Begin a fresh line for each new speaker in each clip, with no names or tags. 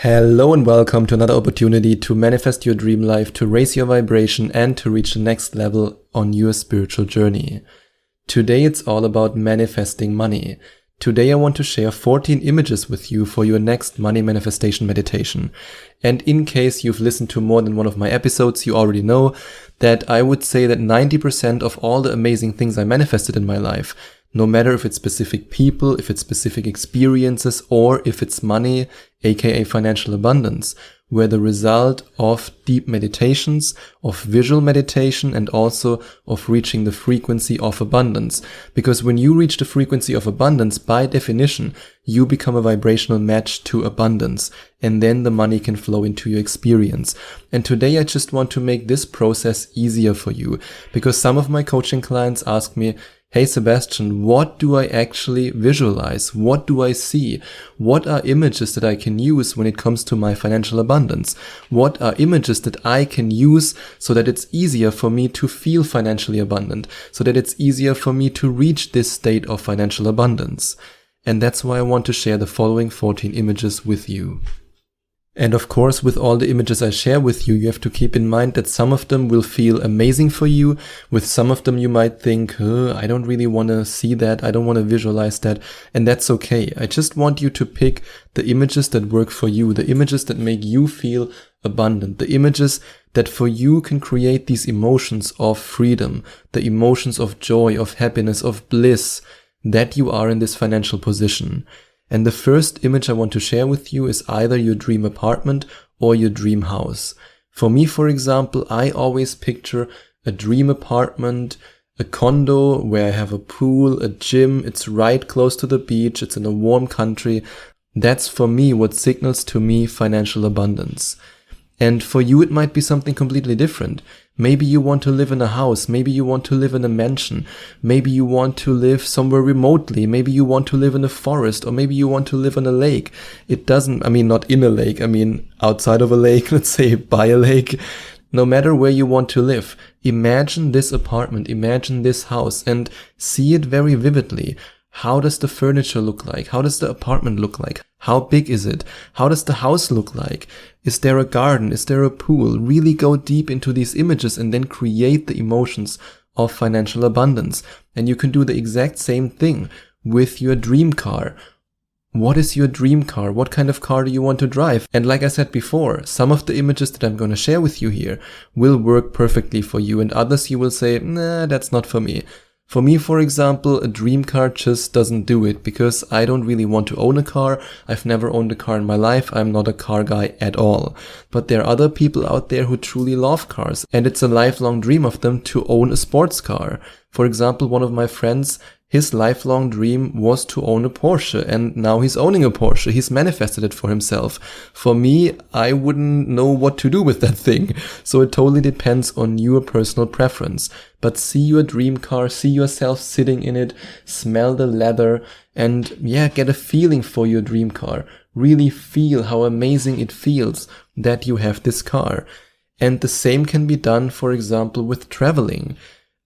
Hello and welcome to another opportunity to manifest your dream life, to raise your vibration and to reach the next level on your spiritual journey. Today it's all about manifesting money. Today I want to share 14 images with you for your next money manifestation meditation. And in case you've listened to more than one of my episodes, you already know that I would say that 90% of all the amazing things I manifested in my life, no matter if it's specific people, if it's specific experiences, or if it's money, aka financial abundance, were the result of deep meditations, of visual meditation, and also of reaching the frequency of abundance. Because when you reach the frequency of abundance, by definition, you become a vibrational match to abundance, and then the money can flow into your experience. And today I just want to make this process easier for you, because some of my coaching clients ask me, "Hey Sebastian, what do I actually visualize? What do I see? What are images that I can use when it comes to my financial abundance? What are images that I can use so that it's easier for me to feel financially abundant, so that it's easier for me to reach this state of financial abundance?" And that's why I want to share the following 14 images with you. And of course, with all the images I share with you, you have to keep in mind that some of them will feel amazing for you. With some of them, you might think, I don't really want to see that. I don't want to visualize that. And that's okay. I just want you to pick the images that work for you, the images that make you feel abundant, the images that for you can create these emotions of freedom, the emotions of joy, of happiness, of bliss, that you are in this financial position. And the first image I want to share with you is either your dream apartment or your dream house. For me, for example, I always picture a dream apartment, a condo where I have a pool, a gym, it's right close to the beach, it's in a warm country. That's for me what signals to me financial abundance. And for you, it might be something completely different. Maybe you want to live in a house. Maybe you want to live in a mansion. Maybe you want to live somewhere remotely. Maybe you want to live in a forest, or maybe you want to live on a lake. Not in a lake. Outside of a lake, let's say by a lake. No matter where you want to live, imagine this apartment, imagine this house, and see it very vividly. How does the furniture look like? How does the apartment look like? How big is it? How does the house look like? Is there a garden? Is there a pool? Really go deep into these images and then create the emotions of financial abundance. And you can do the exact same thing with your dream car. What is your dream car? What kind of car do you want to drive? And like I said before, some of the images that I'm going to share with you here will work perfectly for you, and others you will say, nah, that's not for me. For me, for example, a dream car just doesn't do it because I don't really want to own a car. I've never owned a car in my life. I'm not a car guy at all. But there are other people out there who truly love cars, and it's a lifelong dream of them to own a sports car. For example, one of my friends, his lifelong dream was to own a Porsche, and now he's owning a Porsche. He's manifested it for himself. For me, I wouldn't know what to do with that thing. So it totally depends on your personal preference. But see your dream car, see yourself sitting in it, smell the leather, and get a feeling for your dream car. Really feel how amazing it feels that you have this car. And the same can be done, for example, with traveling.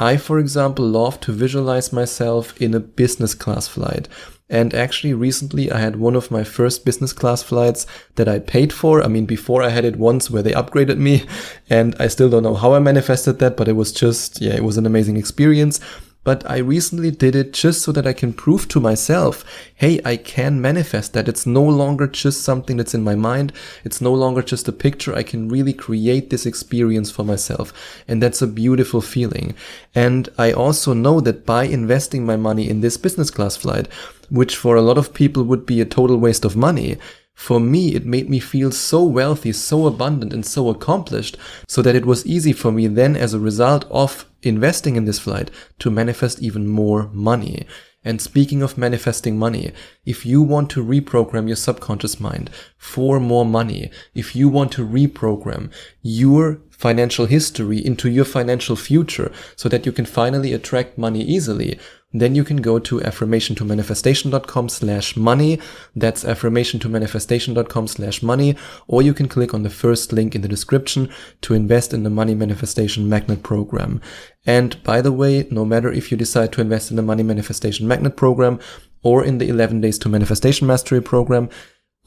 I, for example, love to visualize myself in a business class flight. And actually recently I had one of my first business class flights that I paid for. Before I had it once where they upgraded me, and I still don't know how I manifested that, but it was just, it was an amazing experience. But I recently did it just so that I can prove to myself, hey, I can manifest that. It's no longer just something that's in my mind. It's no longer just a picture. I can really create this experience for myself. And that's a beautiful feeling. And I also know that by investing my money in this business class flight, which for a lot of people would be a total waste of money, for me, it made me feel so wealthy, so abundant, and so accomplished, so that it was easy for me then, as a result of investing in this flight, to manifest even more money. And speaking of manifesting money, if you want to reprogram your subconscious mind for more money, if you want to reprogram your financial history into your financial future so that you can finally attract money easily, then you can go to affirmationtomanifestation.com/money. That's affirmationtomanifestation.com/money, or you can click on the first link in the description to invest in the Money Manifestation Magnet Program. And by the way, no matter if you decide to invest in the Money Manifestation Magnet Program or in the 11 Days to Manifestation Mastery Program,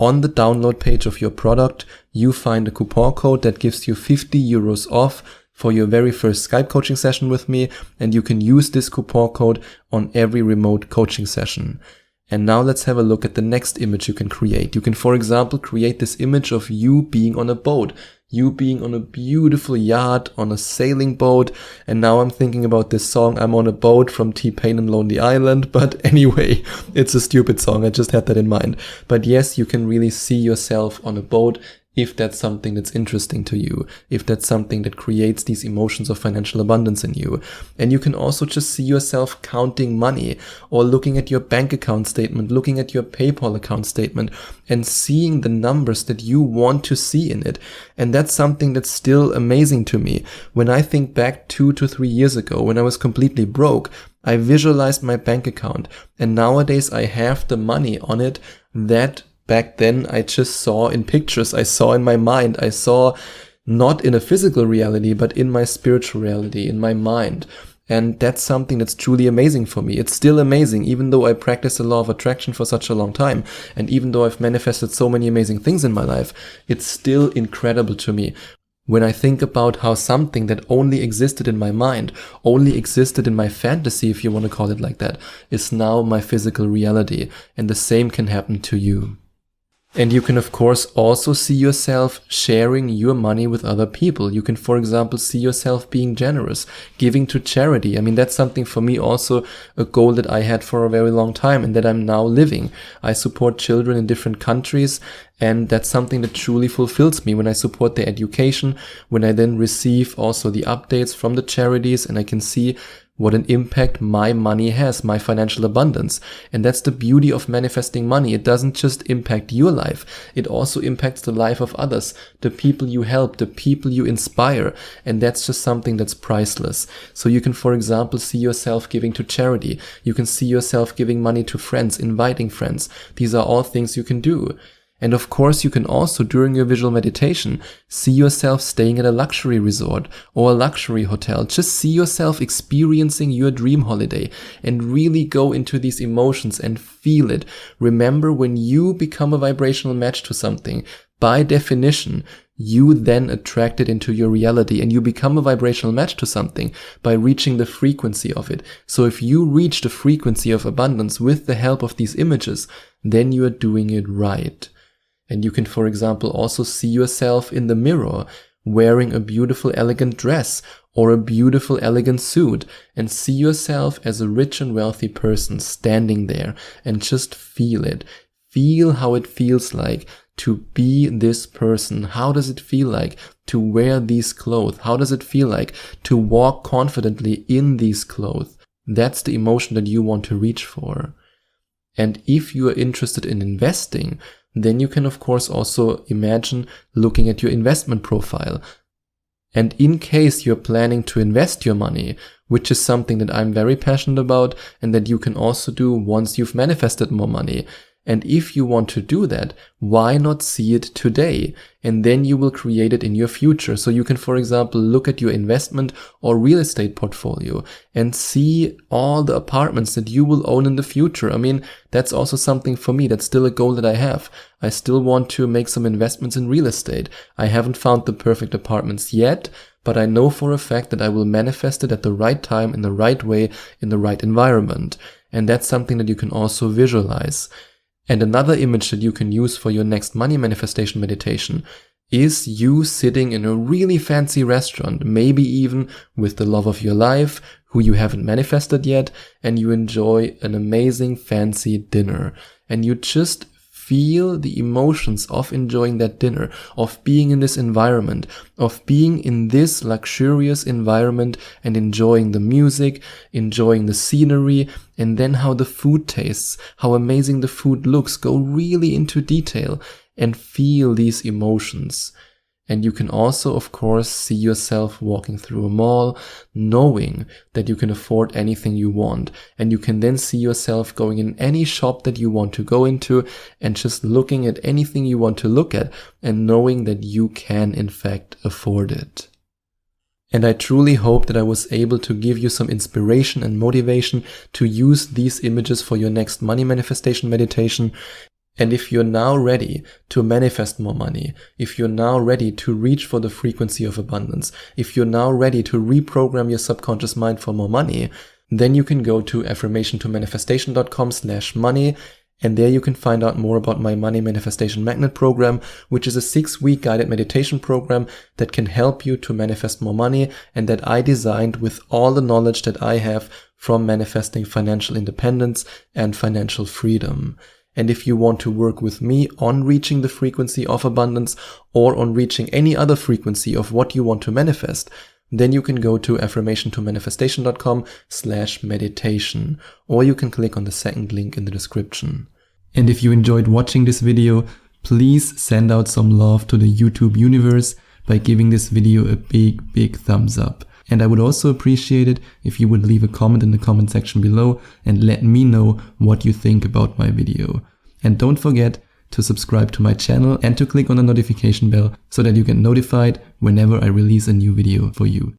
on the download page of your product, you find a coupon code that gives you 50 euros off for your very first Skype coaching session with me, and you can use this coupon code on every remote coaching session. And now let's have a look at the next image you can create. You can, for example, create this image of you being on a boat, you being on a beautiful yacht, on a sailing boat. And now I'm thinking about this song, I'm on a Boat, from T-Pain and Lonely Island. But anyway, it's a stupid song. I just had that in mind. But yes, you can really see yourself on a boat, if that's something that's interesting to you, if that's something that creates these emotions of financial abundance in you. And you can also just see yourself counting money, or looking at your bank account statement, looking at your PayPal account statement, and seeing the numbers that you want to see in it. And that's something that's still amazing to me. When I think back 2 to 3 years ago, when I was completely broke, I visualized my bank account, and nowadays I have the money on it that back then I just saw in pictures, I saw in my mind, I saw not in a physical reality, but in my spiritual reality, in my mind. And that's something that's truly amazing for me. It's still amazing, even though I practiced the law of attraction for such a long time. And even though I've manifested so many amazing things in my life, it's still incredible to me when I think about how something that only existed in my mind, only existed in my fantasy, if you want to call it like that, is now my physical reality. And the same can happen to you. And you can, of course, also see yourself sharing your money with other people. You can, for example, see yourself being generous, giving to charity. I mean, that's something for me also a goal that I had for a very long time and that I'm now living. I support children in different countries, and that's something that truly fulfills me when I support their education, when I then receive also the updates from the charities and I can see what an impact my money has, my financial abundance. And that's the beauty of manifesting money. It doesn't just impact your life. It also impacts the life of others, the people you help, the people you inspire. And that's just something that's priceless. So you can, for example, see yourself giving to charity. You can see yourself giving money to friends, inviting friends. These are all things you can do. And of course, you can also, during your visual meditation, see yourself staying at a luxury resort or a luxury hotel. Just see yourself experiencing your dream holiday and really go into these emotions and feel it. Remember, when you become a vibrational match to something, by definition, you then attract it into your reality, and you become a vibrational match to something by reaching the frequency of it. So if you reach the frequency of abundance with the help of these images, then you are doing it right. And you can, for example, also see yourself in the mirror wearing a beautiful, elegant dress or a beautiful, elegant suit, and see yourself as a rich and wealthy person standing there and just feel it. Feel how it feels like to be this person. How does it feel like to wear these clothes? How does it feel like to walk confidently in these clothes? That's the emotion that you want to reach for. And if you are interested in investing, then you can, of course, also imagine looking at your investment profile. And in case you're planning to invest your money, which is something that I'm very passionate about and that you can also do once you've manifested more money. And if you want to do that, why not see it today? And then you will create it in your future. So you can, for example, look at your investment or real estate portfolio and see all the apartments that you will own in the future. I mean, that's also something for me. That's still a goal that I have. I still want to make some investments in real estate. I haven't found the perfect apartments yet, but I know for a fact that I will manifest it at the right time, in the right way, in the right environment. And that's something that you can also visualize. And another image that you can use for your next money manifestation meditation is you sitting in a really fancy restaurant, maybe even with the love of your life, who you haven't manifested yet, and you enjoy an amazing fancy dinner. And you just feel the emotions of enjoying that dinner, of being in this environment, of being in this luxurious environment and enjoying the music, enjoying the scenery, and then how the food tastes, how amazing the food looks. Go really into detail and feel these emotions. And you can also, of course, see yourself walking through a mall, knowing that you can afford anything you want. And you can then see yourself going in any shop that you want to go into and just looking at anything you want to look at and knowing that you can, in fact, afford it. And I truly hope that I was able to give you some inspiration and motivation to use these images for your next money manifestation meditation. And if you're now ready to manifest more money, if you're now ready to reach for the frequency of abundance, if you're now ready to reprogram your subconscious mind for more money, then you can go to affirmationtomanifestation.com/money. And there you can find out more about my Money Manifestation Magnet program, which is a 6-week guided meditation program that can help you to manifest more money, and that I designed with all the knowledge that I have from manifesting financial independence and financial freedom. And if you want to work with me on reaching the frequency of abundance or on reaching any other frequency of what you want to manifest, then you can go to affirmationtomanifestation.com/meditation, or you can click on the second link in the description. And if you enjoyed watching this video, please send out some love to the YouTube universe by giving this video a big thumbs up. And I would also appreciate it if you would leave a comment in the comment section below and let me know what you think about my video. And don't forget to subscribe to my channel and to click on the notification bell so that you get notified whenever I release a new video for you.